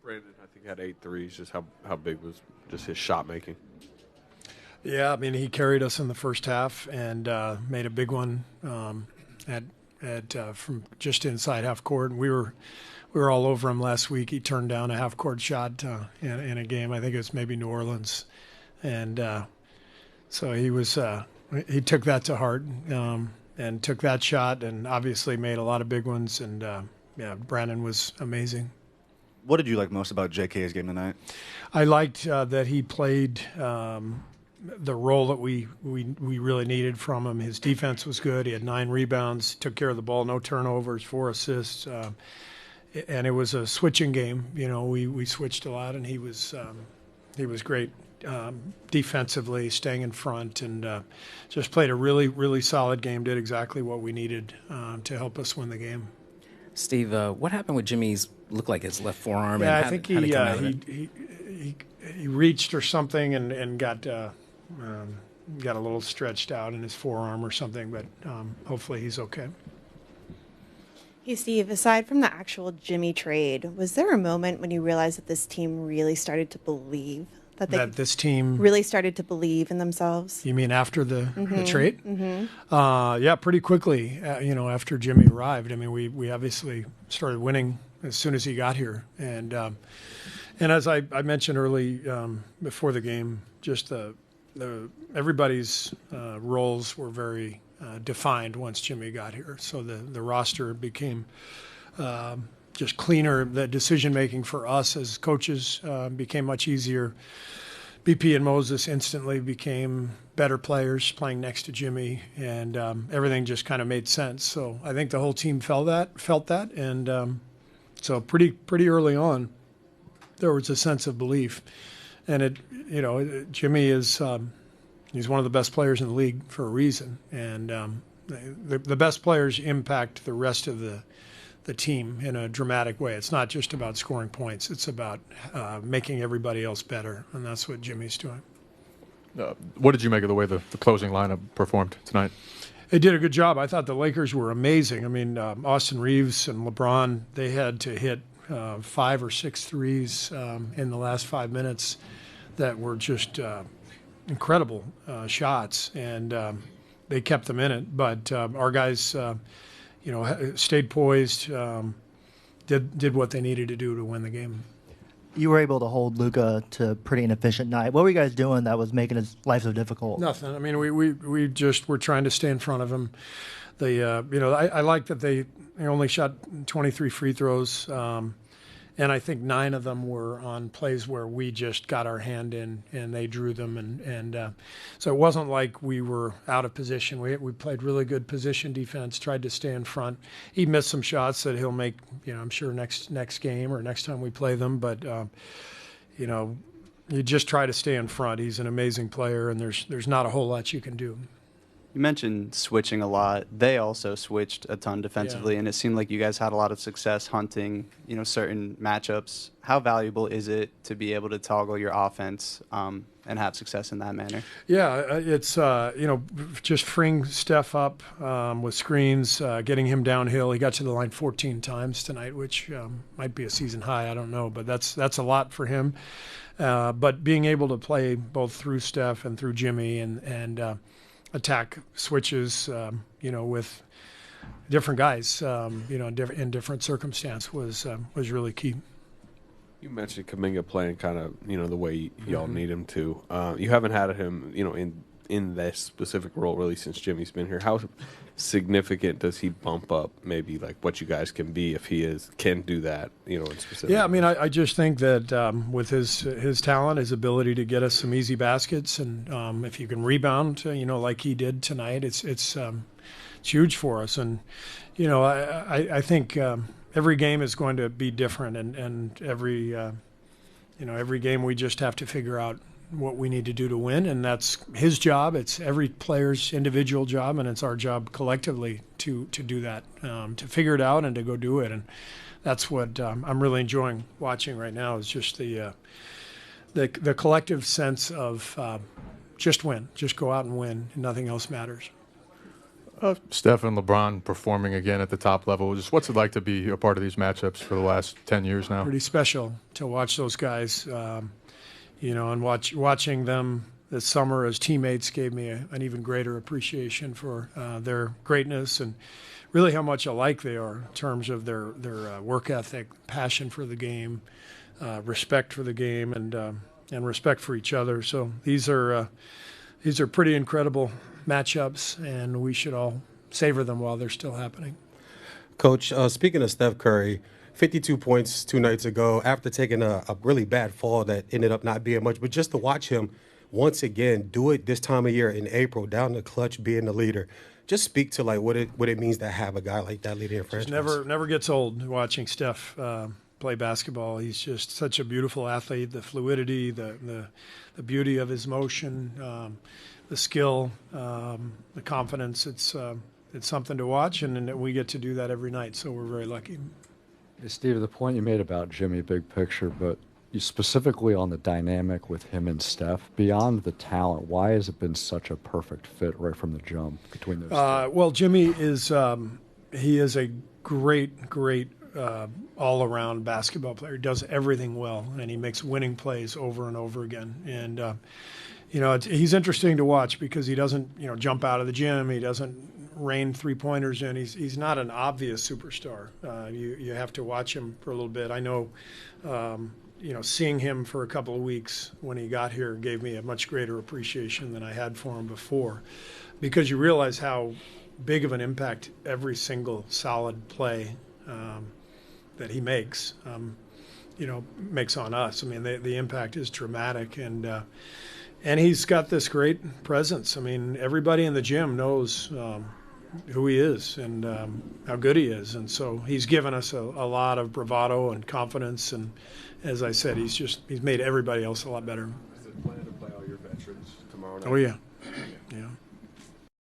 Brandon, I think, had 8 threes. Just how big was just his shot making? Yeah, I mean, he carried us in the first half and made a big one from just inside half court. And we were all over him last week. He turned down a half court shot in a game. I think it was maybe New Orleans, and so he took that to heart and took that shot, and obviously made a lot of big ones. And Brandon was amazing. What did you like most about JK's game tonight? I liked that he played the role that we really needed from him. His defense was good. He had 9 rebounds, took care of the ball, no turnovers, 4 assists, and it was a switching game. You know, we switched a lot, and he was great defensively, staying in front, and just played a really, really solid game. Did exactly what we needed to help us win the game. Steve, what happened with Jimmy's look like his left forearm? Yeah, and I think he reached or something and got a little stretched out in his forearm or something, but hopefully he's okay. Hey, Steve, aside from the actual Jimmy trade, was there a moment when you realized that this team really started to believe that this team really started to believe in themselves? You mean after the trade? Mm-hmm. Yeah, pretty quickly, after Jimmy arrived. I mean, we obviously started winning as soon as he got here. And as I mentioned early before the game, just everybody's roles were very defined once Jimmy got here. So the roster became just cleaner. The decision-making for us as coaches became much easier. BP and Moses instantly became better players playing next to Jimmy, and everything just kind of made sense. So I think the whole team felt that, and so pretty early on, there was a sense of belief. And Jimmy is he's one of the best players in the league for a reason, and the best players impact the rest of the team in a dramatic way. It's not just about scoring points. It's about making everybody else better, and that's what Jimmy's doing. What did you make of the way the closing lineup performed tonight? They did a good job. I thought the Lakers were amazing. I mean, Austin Reeves and LeBron, they had to hit 5 or 6 threes in the last 5 minutes that were just incredible shots, and they kept them in it. But our guys stayed poised, did what they needed to do to win the game. You were able to hold Luka to a pretty inefficient night. What were you guys doing that was making his life so difficult? Nothing. I mean, we just were trying to stay in front of him. I like that they only shot 23 free throws, and I think 9 of them were on plays where we just got our hand in and they drew them, and so it wasn't like we were out of position. We played really good position defense, tried to stay in front. He missed some shots that he'll make, I'm sure next game or next time we play them, but you just try to stay in front. He's an amazing player, and there's not a whole lot you can do. You mentioned switching a lot. They also switched a ton defensively, and it seemed like you guys had a lot of success hunting, certain matchups. How valuable is it to be able to toggle your offense and have success in that manner? Yeah, it's just freeing Steph up with screens, getting him downhill. He got to the line 14 times tonight, which might be a season high. I don't know, but that's a lot for him. But being able to play both through Steph and through Jimmy and attack switches, with different guys, in different circumstance was really key. You mentioned Kuminga playing kind of, the way y'all need him to. You haven't had him, in this specific role really since Jimmy's been here. How significant does he bump up maybe like what you guys can be if he can do that, in specific? Yeah, I mean, I just think that with his talent, his ability to get us some easy baskets, and if you can rebound, like he did tonight, it's huge for us. And, I think every game is going to be different, and every game we just have to figure out what we need to do to win, and that's his job. It's every player's individual job, and it's our job collectively to do that, to figure it out and to go do it. And that's what I'm really enjoying watching right now, is just the collective sense of just win, just go out and win, and nothing else matters. Steph and LeBron performing again at the top level. Just what's it like to be a part of these matchups for the last 10 years now? Pretty special to watch those guys, and watching them this summer as teammates gave me an even greater appreciation for their greatness and really how much alike they are in terms of their work ethic, passion for the game, respect for the game, and respect for each other. So these are pretty incredible matchups, and we should all savor them while they're still happening. Coach, speaking of Steph Curry, 52 points 2 nights ago after taking a really bad fall that ended up not being much, but just to watch him once again do it this time of year in April, down the clutch, being the leader. Just speak to like what it means to have a guy like that leading a franchise. Never gets old watching Steph play basketball. He's just such a beautiful athlete. The fluidity, the beauty of his motion, the skill, the confidence. It's something to watch, and we get to do that every night. So we're very lucky. Hey, Steve, the point you made about Jimmy, big picture, but you specifically on the dynamic with him and Steph, beyond the talent, why has it been such a perfect fit right from the jump between those two? Well, Jimmy is he is a great all-around basketball player. He does everything well, and he makes winning plays over and over again. And he's interesting to watch because he doesn't jump out of the gym. He doesn't rain three-pointers in. He's not an obvious superstar. You have to watch him for a little bit. I know. Seeing him for a couple of weeks when he got here gave me a much greater appreciation than I had for him before, because you realize how big of an impact every single solid play that he makes on us. I mean, the impact is dramatic, and he's got this great presence. I mean, everybody in the gym knows who he is and how good he is, and so he's given us a lot of bravado and confidence, and as I said, he's made everybody else a lot better. Is it plan to play all your veterans tomorrow night? Oh yeah.